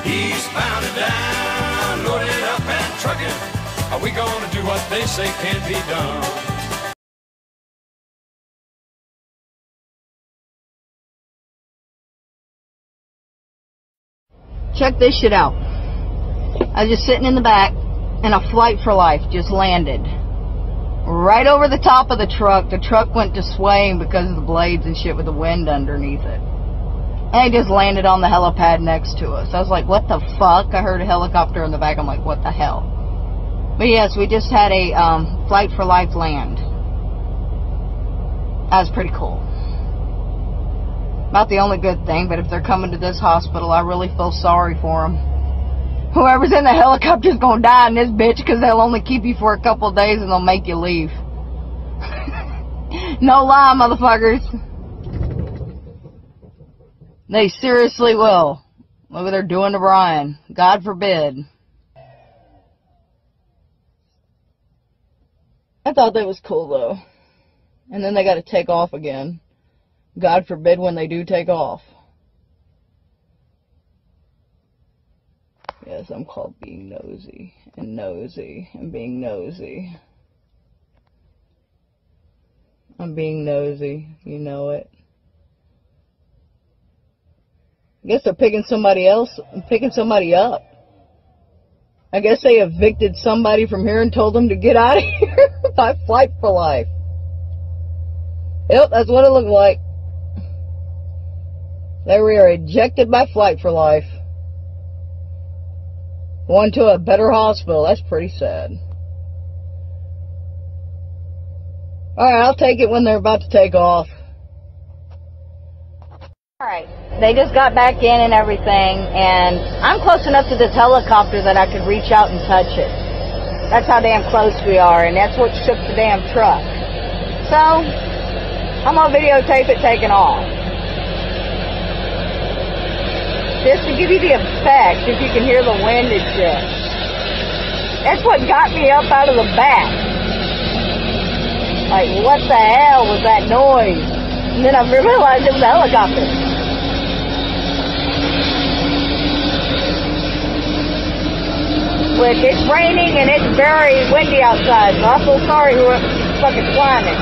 Eastbound and down, loaded up and trucking. Are we gonna do what they say can't be done? Check this shit out. I was just sitting in the back, and a Flight for Life just landed right over the top of the truck. The truck went to swaying because of the blades and shit with the wind underneath it. And it just landed on the helipad next to us. I was like, what the fuck? I heard a helicopter in the back. I'm like, what the hell? But yes, we just had a Flight for Life land. That was pretty cool. Not the only good thing, but if they're coming to this hospital, I really feel sorry for them. Whoever's in the helicopter's gonna die in this bitch, because they'll only keep you for a couple of days and they'll make you leave. No lie, motherfuckers. They seriously will. Look what they're doing to Brian. God forbid. I thought that was cool, though. And then they got to take off again. God forbid when they do take off. Yes, I'm called being nosy and being nosy. I'm being nosy, you know it. I guess they're picking somebody else, picking somebody up. I guess they evicted somebody from here and told them to get out of here by Flight for Life. Yep, that's what it looked like. They were ejected by Flight for Life. Going to a better hospital. That's pretty sad. Alright, I'll take it when they're about to take off. Alright, they just got back in and everything, and I'm close enough to this helicopter that I could reach out and touch it. That's how damn close we are, and that's what shook the damn truck. So, I'm gonna videotape it taking off. Just to give you the effect, if you can hear the wind and shit. That's what got me up out of the back. Like, what the hell was that noise? And then I realized it was a helicopter. Which, it's raining and it's very windy outside, so I feel sorry whoever's fucking flying it.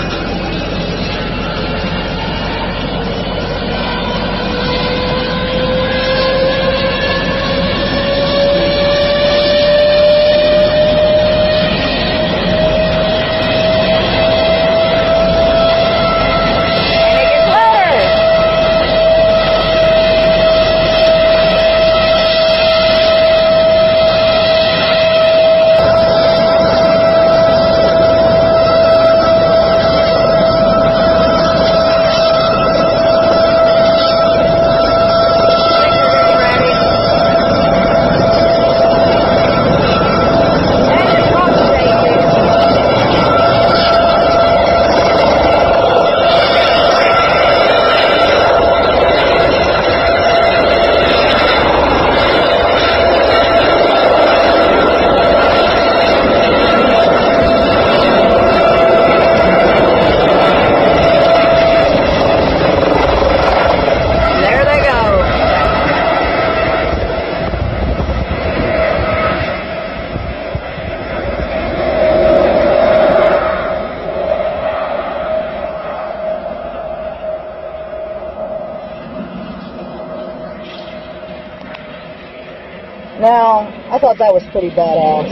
Now, I thought that was pretty badass.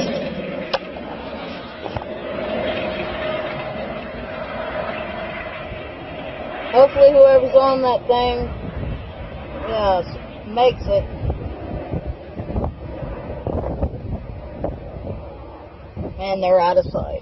Hopefully whoever's on that thing, yes, makes it. And they're out of sight.